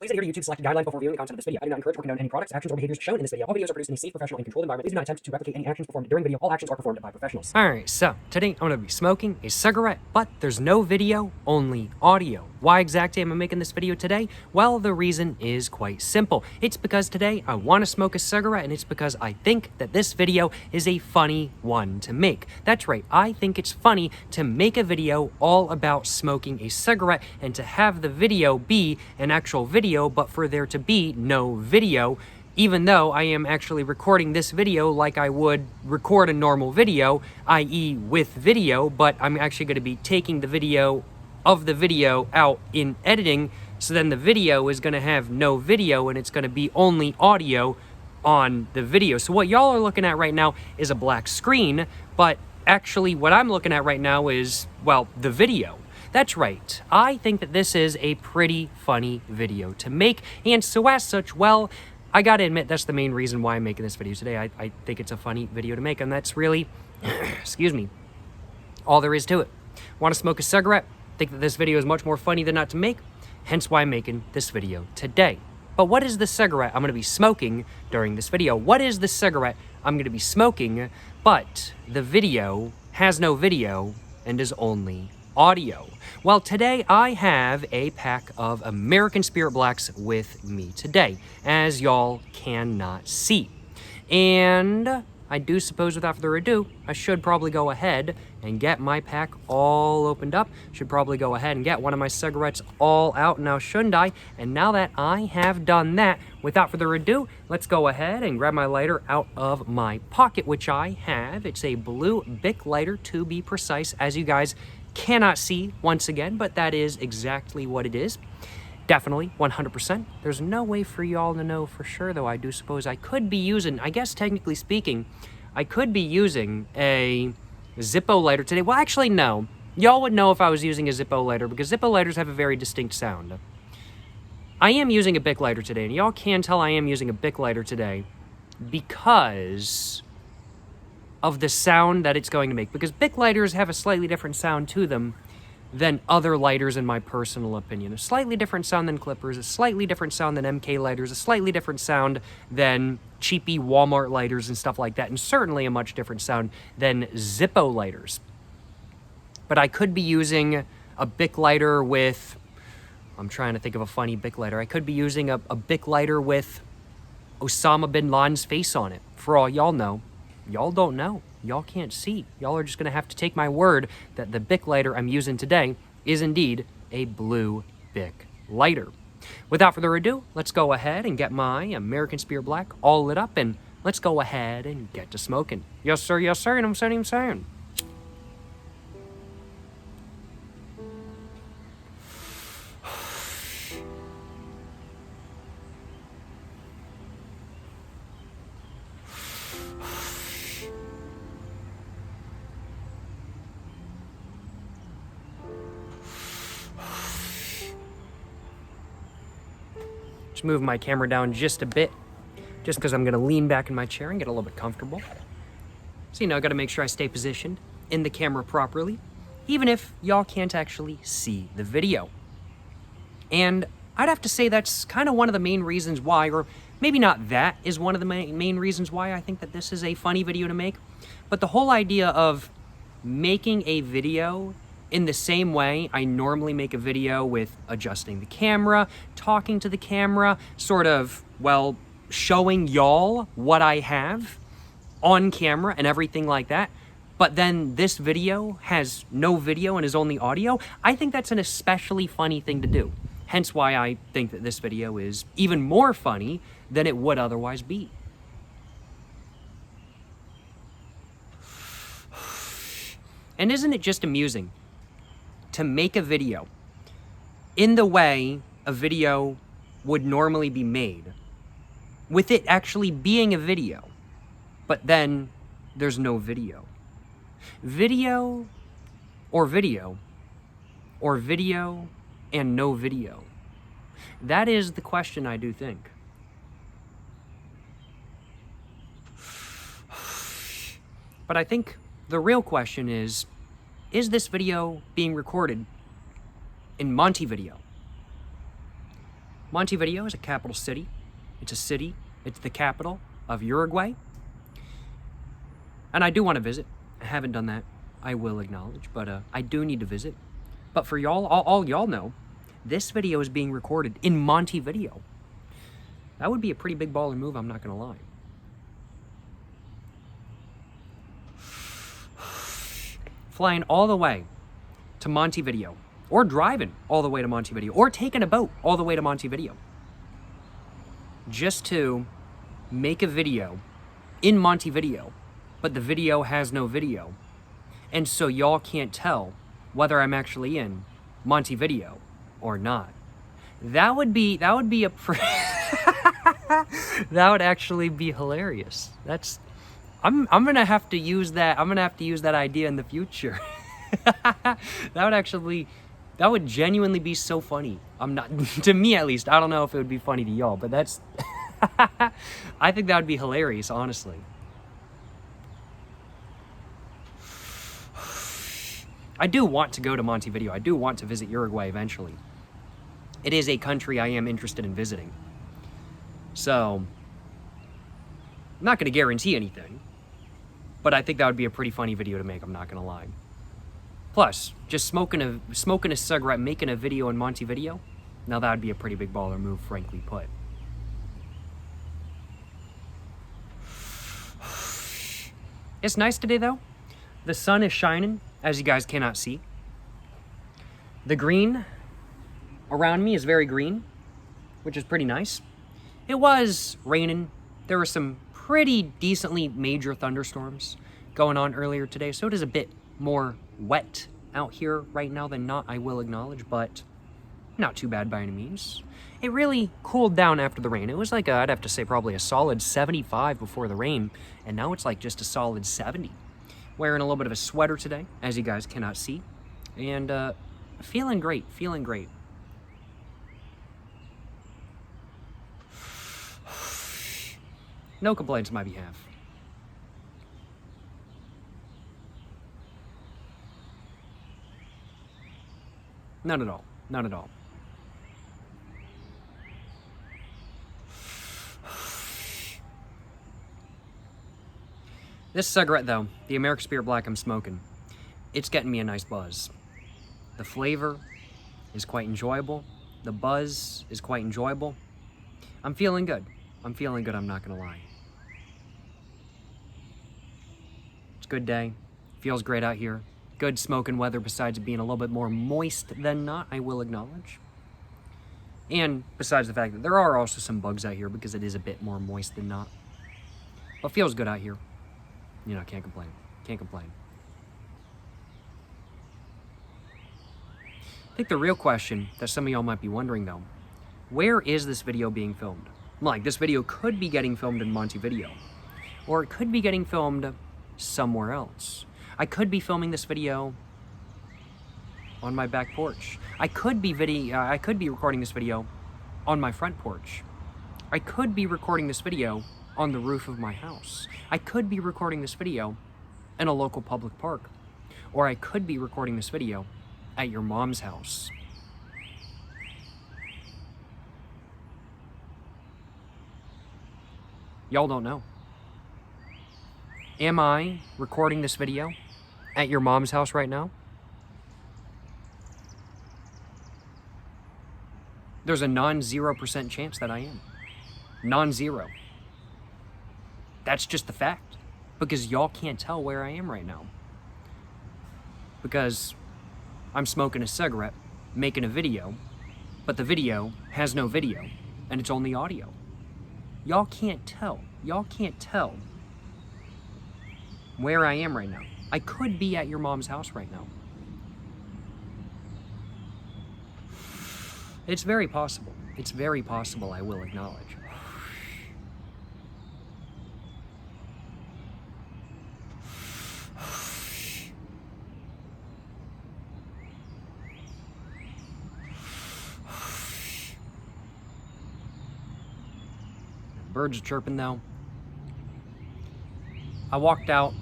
Please adhere to YouTube's selected guidelines before viewing the content of this video. I do not encourage or condone any products, actions, or behaviors shown in this video. All videos are produced in a safe, professional, and controlled environment. Please do not attempt to replicate any actions performed during video. All actions are performed by professionals. Alright, so today I'm going to be smoking a cigarette, but there's no video, only audio. Why exactly am I making this video today? Well, the reason is quite simple. It's because today I want to smoke a cigarette, and it's because I think that this video is a funny one to make. That's right, I think it's funny to make a video all about smoking a cigarette and to have the video be an actual video, but for there to be no video, even though I am actually recording this video like I would record a normal video, i.e. with video, but I'm actually going to be taking the video of the video out in editing, so then the video is going to have no video and it's going to be only audio on the video. So what y'all are looking at right now is a black screen, but actually what I'm looking at right now is, well, the video. That's right, I think that this is a pretty funny video to make, and so as such, well, I gotta admit that's the main reason why I'm making this video today. I think it's a funny video to make, and that's really, excuse me, all there is to it. Want to smoke a cigarette? Think that this video is much more funny than not to make, hence why I'm making this video today. But what is the cigarette I'm gonna be smoking during this video? What is the cigarette I'm gonna be smoking, but the video has no video and is only audio? Well, today I have a pack of American Spirit Blacks with me today, as y'all cannot see. And I do suppose without further ado, I should probably go ahead and get my pack all opened up. Should probably go ahead and get one of my cigarettes all out now, shouldn't I? And now that I have done that, without further ado, let's go ahead and grab my lighter out of my pocket, which I have. It's a blue Bic lighter, to be precise, as you guys cannot see once again, but that is exactly what it is. Definitely 100%. There's no way for y'all to know for sure, though. I do suppose I could be using, I guess technically speaking, I could be using a Zippo lighter today. Well, actually, no. Y'all would know if I was using a Zippo lighter, because Zippo lighters have a very distinct sound. I am using a Bic lighter today, and y'all can tell I am using a Bic lighter today because of the sound that it's going to make, because Bic lighters have a slightly different sound to them than other lighters, in my personal opinion. A slightly different sound than clippers, a slightly different sound than MK lighters, a slightly different sound than cheapy Walmart lighters and stuff like that, and certainly a much different sound than Zippo lighters. But I could be using a Bic lighter with, I'm trying to think of a funny Bic lighter. I could be using a Bic lighter with Osama bin Laden's face on it, for all y'all know. Y'all don't know. Y'all can't see. Y'all are just going to have to take my word that the Bic lighter I'm using today is indeed a blue Bic lighter. Without further ado, let's go ahead and get my American Spirit Black all lit up, and let's go ahead and get to smoking. Yes, sir, and I'm saying. Just move my camera down just a bit, just because I'm going to lean back in my chair and get a little bit comfortable. So, I got to make sure I stay positioned in the camera properly, even if y'all can't actually see the video. And I'd have to say that's kind of one of the main reasons why, or maybe not that is one of the main reasons why I think that this is a funny video to make, but the whole idea of making a video in the same way I normally make a video, with adjusting the camera, talking to the camera, sort of, well, showing y'all what I have on camera and everything like that, but then this video has no video and is only audio. I think that's an especially funny thing to do. Hence why I think that this video is even more funny than it would otherwise be. And isn't it just amusing to make a video in the way a video would normally be made, with it actually being a video, but then there's no video? Video or video, or video and no video? That is the question, I do think. But I think the real question is this video being recorded in Montevideo? Montevideo is a capital city. It's a city. It's the capital of Uruguay. And I do want to visit. I haven't done that, I will acknowledge, but I do need to visit. But for y'all, all y'all know, this video is being recorded in Montevideo. That would be a pretty big baller move, I'm not going to lie. Flying all the way to Montevideo, or driving all the way to Montevideo, or taking a boat all the way to Montevideo, just to make a video in Montevideo, but the video has no video, and so y'all can't tell whether I'm actually in Montevideo or not. That would be a that would actually be hilarious. I'm gonna have to use that. I'm gonna have to use that idea in the future. That would genuinely be so funny. I'm not, to me at least. I don't know if it would be funny to y'all, but that's, I think that would be hilarious, honestly. I do want to go to Montevideo. I do want to visit Uruguay eventually. It is a country I am interested in visiting. So, I'm not going to guarantee anything, but I think that would be a pretty funny video to make, I'm not going to lie. Plus, just smoking a cigarette, making a video in Montevideo, now that would be a pretty big baller move, frankly put. It's nice today, though. The sun is shining, as you guys cannot see. The green around me is very green, which is pretty nice. It was raining. There were some pretty decently major thunderstorms going on earlier today, so it is a bit more wet out here right now than not, I will acknowledge, but not too bad by any means. It really cooled down after the rain. It was like I'd have to say probably a solid 75 before the rain, and now it's like just a solid 70. Wearing a little bit of a sweater today, as you guys cannot see, and feeling great, feeling great. No complaints on my behalf. None at all. None at all. This cigarette, though, the American Spirit Black I'm smoking, it's getting me a nice buzz. The flavor is quite enjoyable. The buzz is quite enjoyable. I'm feeling good. I'm feeling good, I'm not gonna lie. It's a good day. Feels great out here. Good smoking weather besides it being a little bit more moist than not, I will acknowledge. And besides the fact that there are also some bugs out here because it is a bit more moist than not. But feels good out here. You know, can't complain. Can't complain. I think the real question that some of y'all might be wondering though, where is this video being filmed? Like, this video could be getting filmed in Montevideo, or it could be getting filmed somewhere else. I could be filming this video on my back porch. I could be recording this video on my front porch. I could be recording this video on the roof of my house. I could be recording this video in a local public park. Or I could be recording this video at your mom's house. Y'all don't know. Am I recording this video at your mom's house right now? There's a non-0% chance that I am. Non-zero. That's just the fact. Because y'all can't tell where I am right now. Because I'm smoking a cigarette, making a video, but the video has no video, and it's only audio. Y'all can't tell. Y'all can't tell where I am right now. I could be at your mom's house right now. It's very possible. It's very possible, I will acknowledge. Birds are chirping though. I walked out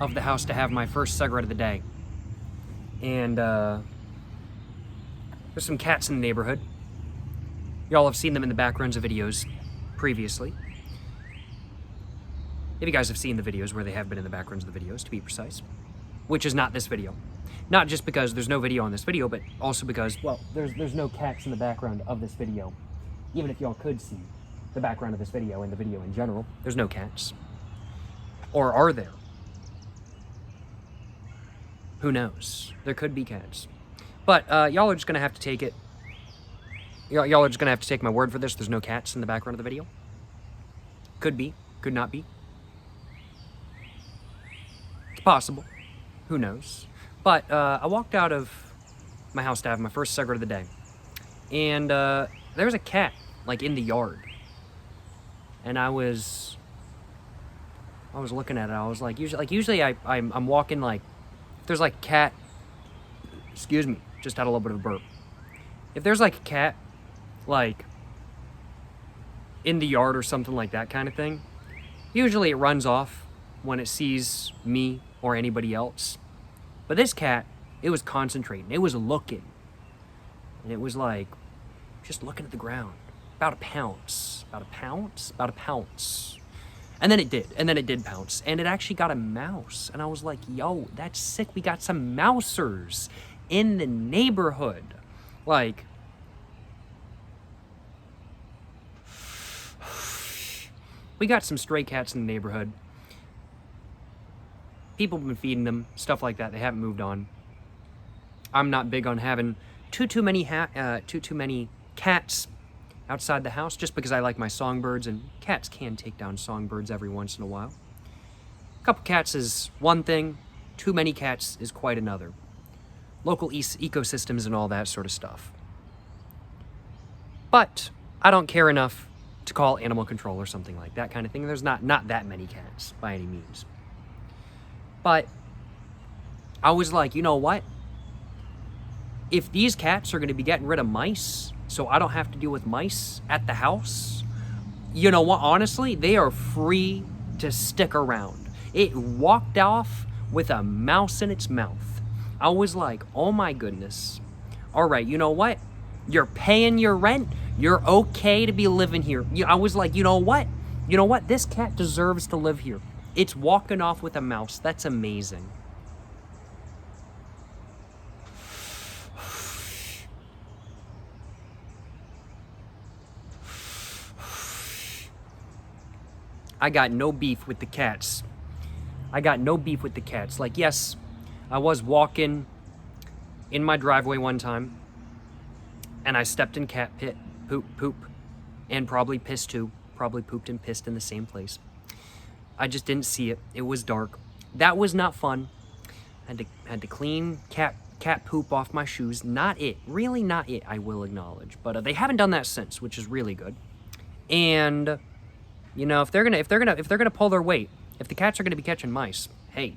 of the house to have my first cigarette of the day. And there's some cats in the neighborhood. Y'all have seen them in the backgrounds of videos previously. If you guys have seen the videos where they have been in the backgrounds of the videos, to be precise. Which is not this video. Not just because there's no video on this video, but also because, well, there's no cats in the background of this video. Even if y'all could see the background of this video and the video in general, there's no cats. Or are there? Who knows? There could be cats. But y'all are just going to have to take it. Y'all are just going to have to take my word for this. There's no cats in the background of the video. Could be. Could not be. It's possible. Who knows? But I walked out of my house to have my first cigarette of the day. And there was a cat, like, in the yard. And I was looking at it. I was like, usually I'm walking, like, if there's like a cat, excuse me, just had a little bit of a burp. If there's like a cat, like, in the yard or something like that kind of thing, usually it runs off when it sees me or anybody else. But this cat, it was concentrating. It was looking. And it was like, just looking at the ground. About a pounce. About a pounce? About a pounce. And then it did. And then it did pounce. And it actually got a mouse. And I was like, yo, that's sick. We got some mousers in the neighborhood. Like, we got some stray cats in the neighborhood. People have been feeding them, stuff like that. They haven't moved on. I'm not big on having too many cats outside the house, just because I like my songbirds, and cats can take down songbirds every once in a while. A couple cats is one thing, too many cats is quite another. Local ecosystems and all that sort of stuff. But I don't care enough to call animal control or something like that kind of thing. There's not that many cats by any means. But I was like, you know what? If these cats are going to be getting rid of mice, so I don't have to deal with mice at the house, you know what? Honestly, they are free to stick around. It walked off with a mouse in its mouth. I was like, oh my goodness. All right, you know what? You're paying your rent. You're okay to be living here. I was like, you know what? You know what? This cat deserves to live here. It's walking off with a mouse. That's amazing. I got no beef with the cats. I got no beef with the cats. Like, yes, I was walking in my driveway one time, and I stepped in cat poop, and probably pissed too. Probably pooped and pissed in the same place. I just didn't see it. It was dark. That was not fun. Had to clean cat poop off my shoes. Not it. Really not it, I will acknowledge. But they haven't done that since, which is really good. And you know, if they're gonna pull their weight, if the cats are gonna be catching mice, hey,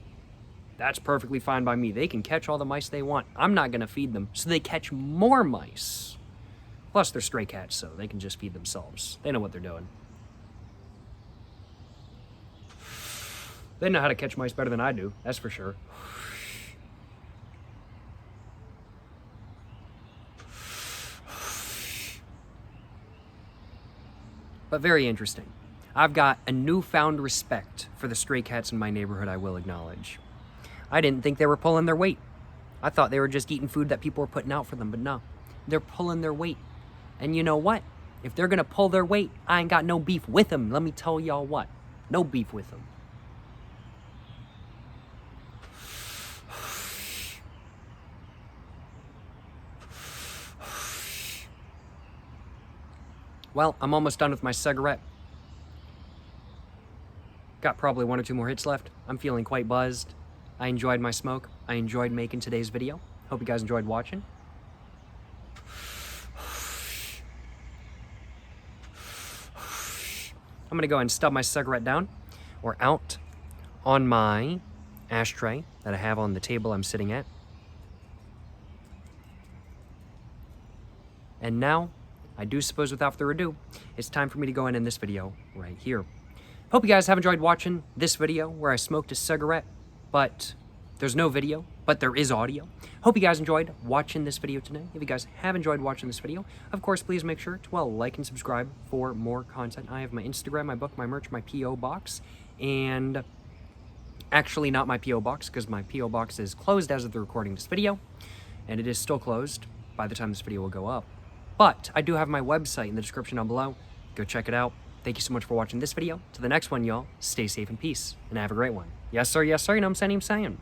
that's perfectly fine by me. They can catch all the mice they want. I'm not gonna feed them, so they catch more mice. Plus, they're stray cats, so they can just feed themselves. They know what they're doing. They know how to catch mice better than I do, that's for sure. But very interesting. I've got a newfound respect for the stray cats in my neighborhood, I will acknowledge. I didn't think they were pulling their weight. I thought they were just eating food that people were putting out for them, but no. They're pulling their weight. And you know what? If they're gonna pull their weight, I ain't got no beef with them. Let me tell y'all what. No beef with them. Well, I'm almost done with my cigarette. Got probably 1 or 2 more hits left. I'm feeling quite buzzed. I enjoyed my smoke. I enjoyed making today's video. Hope you guys enjoyed watching. I'm gonna go ahead and stub my cigarette down or out on my ashtray that I have on the table I'm sitting at. And now, I do suppose without further ado, it's time for me to go and end this video right here. Hope you guys have enjoyed watching this video where I smoked a cigarette, but there's no video. But but there is audio. Hope you guys enjoyed watching this video today. If you guys have enjoyed watching this video, of course, please make sure to, well, like and subscribe for more content. I have my Instagram, my book, my merch, my P.O. box, and actually not my P.O. box, because my P.O. box is closed as of the recording of this video, and it is still closed by the time this video will go up. But I do have my website in the description down below. Go check it out. Thank you so much for watching this video. To the next one, y'all, stay safe and peace, and have a great one. Yes, sir, you know what I'm saying?